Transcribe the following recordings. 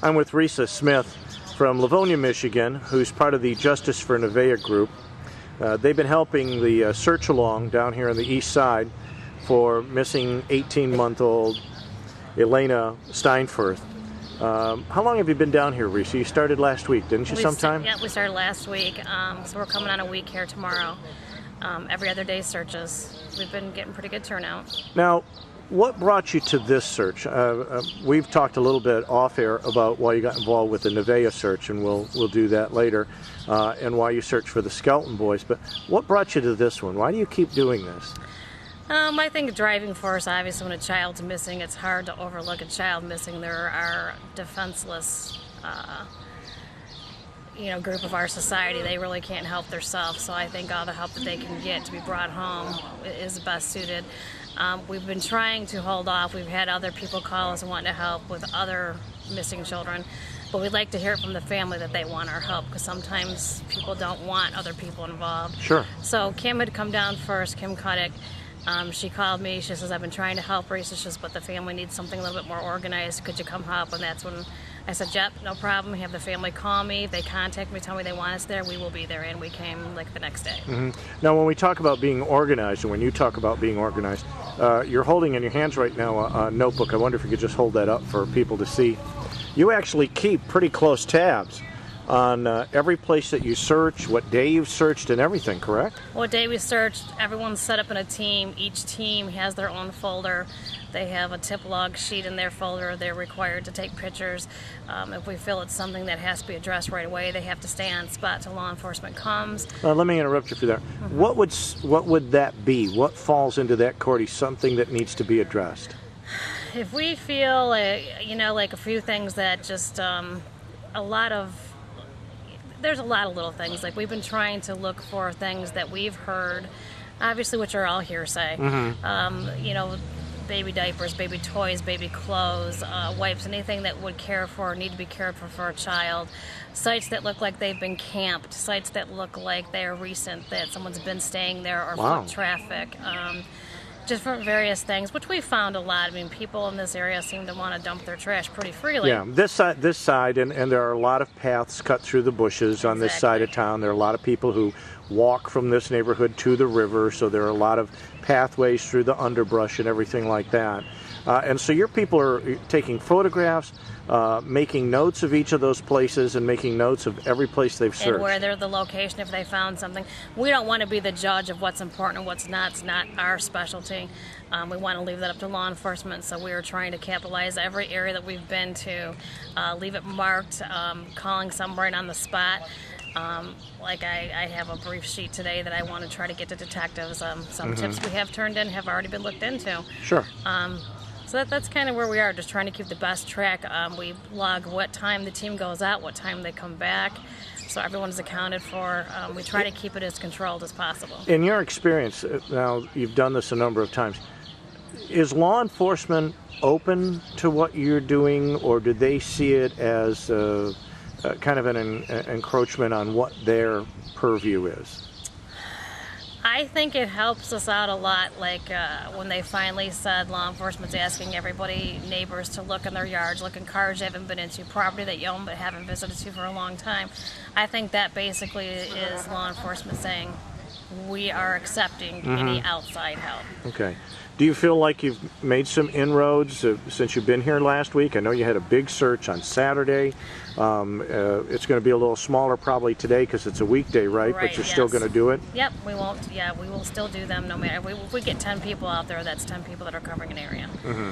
I'm with Risa Smith from Livonia, Michigan, who's part of the Justice for Nevaeh group. They've been helping the search along down here on the east side for missing 18-month-old Elaina Steinfurth. How long have you been down here, Risa? You started last week, didn't you, sometime? Yeah, we started last week, so we're coming on a week here tomorrow. Every other day searches. We've been getting pretty good turnout. Now, what brought you to this search? We've talked a little bit off-air about why you got involved with the Nevaeh search, and we'll do that later, and why you searched for the Skelton boys. But what brought you to this one? Why do you keep doing this? I think driving force, obviously, when a child's missing, it's hard to overlook a child missing. There are defenseless, group of our society. They really can't help themselves, so I think all the help that they can get to be brought home is best suited. We've been trying to hold off. We've had other people call us and want to help with other missing children, but we'd like to hear from the family that they want our help, because sometimes people don't want other people involved. Sure. So Kim had come down first, Kim Cuddick. She called me. She says, I've been trying to help Risa, but the family needs something a little bit more organized. Could you come help? And that's when I said, yep, no problem. Have the family call me. If they contact me, tell me they want us there, we will be there. And we came like the next day. Mm-hmm. Now, when we talk about being organized, and when you talk about being organized, you're holding in your hands right now a notebook. I wonder if you could just hold that up for people to see. You actually keep pretty close tabs on every place that you search, what day you've searched, and everything, correct? What day we searched, everyone's set up in a team. Each team has their own folder. They have a tip log sheet in their folder. They're required to take pictures. If we feel it's something that has to be addressed right away, they have to stay on spot till law enforcement comes. Let me interrupt you for that. Mm-hmm. What would that be? What falls into that category, something that needs to be addressed? If we feel, like a few things that just there's a lot of little things. Like, we've been trying to look for things that we've heard, obviously, which are all hearsay. Mm-hmm. Baby diapers, baby toys, baby clothes, wipes, anything that would need to be cared for a child. Sites that look like they've been camped, sites that look like they're recent, that someone's been staying there, or wow. Foot traffic. Different various things, which we found a lot. I mean, people in this area seem to want to dump their trash pretty freely. Yeah, this side, and there are a lot of paths cut through the bushes on this side of town. There are a lot of people who walk from this neighborhood to the river, so there are a lot of pathways through the underbrush and everything like that. And so your people are taking photographs, making notes of each of those places, and making notes of every place they've searched. And where they're the location, if they found something. We don't want to be the judge of what's important and what's not. It's not our specialty. We want to leave that up to law enforcement, so we are trying to capitalize every area that we've been to, leave it marked, calling someone right on the spot. Like I have a brief sheet today that I want to try to get to detectives. Some mm-hmm. tips we have turned in have already been looked into. Sure. So that's kind of where we are, just trying to keep the best track. We log what time the team goes out, what time they come back, so everyone's accounted for. We try to keep it as controlled as possible. In your experience, now you've done this a number of times, is law enforcement open to what you're doing, or do they see it as kind of an encroachment on what their purview is? I think it helps us out a lot, like when they finally said law enforcement's asking everybody, neighbors, to look in their yards, look in cars you haven't been into, property that you own but haven't visited to for a long time. I think that basically is law enforcement saying we are accepting mm-hmm. any outside help. Okay. Do you feel like you've made some inroads since you've been here last week? I know you had a big search on Saturday. It's going to be a little smaller probably today because it's a weekday, right? But you're still going to do it? Yep, we won't. Yeah, we will still do them no matter. If we get 10 people out there, that's 10 people that are covering an area. Mm-hmm.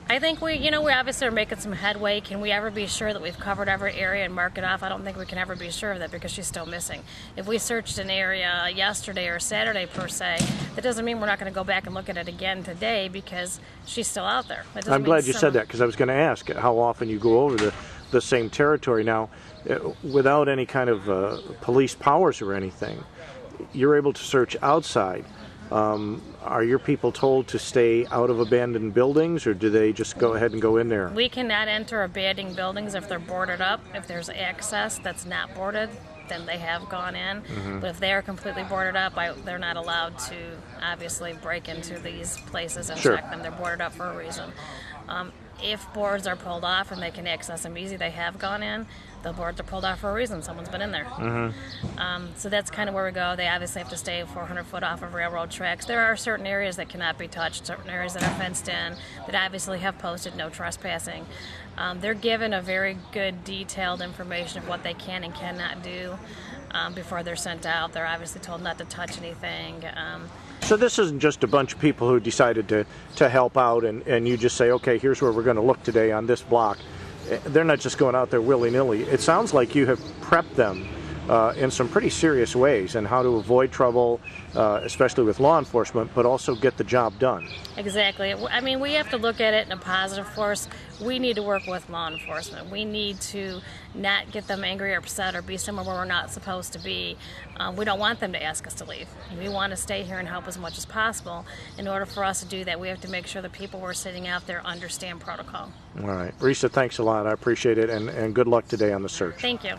I think we obviously are making some headway. Can we ever be sure that we've covered every area and mark it off? I don't think we can ever be sure of that because she's still missing. If we searched an area yesterday or Saturday per se, that doesn't mean we're not going to go back and look at it again today because she's still out there. I'm glad you said that, because I was going to ask how often you go over the same territory. Now, without any kind of police powers or anything, you're able to search outside. Are your people told to stay out of abandoned buildings, or do they just go ahead and go in there? We cannot enter abandoned buildings if they're boarded up. If there's access that's not boarded, then they have gone in. Mm-hmm. But if they are completely boarded up, they're not allowed to obviously break into these places and check them. They're boarded up for a reason. if boards are pulled off and they can access them easy, they have gone in. The boards are pulled off for a reason. Someone's been in there. So that's kind of where we go. They obviously have to stay 400 foot off of railroad tracks. There are certain areas that cannot be touched, certain areas that are fenced in, that obviously have posted no trespassing. They're given a very good detailed information of what they can and cannot do before they're sent out. They're obviously told not to touch anything. So this isn't just a bunch of people who decided to help out and you just say, okay, here's where we're going to look today on this block. They're not just going out there willy-nilly. It sounds like you have prepped them in some pretty serious ways and how to avoid trouble, especially with law enforcement, but also get the job done. Exactly. I mean, we have to look at it in a positive force. We need to work with law enforcement. We need to not get them angry or upset or be somewhere where we're not supposed to be. We don't want them to ask us to leave. We want to stay here and help as much as possible. In order for us to do that, we have to make sure the people who are sitting out there understand protocol. All right. Risa, thanks a lot. I appreciate it, and good luck today on the search. Thank you.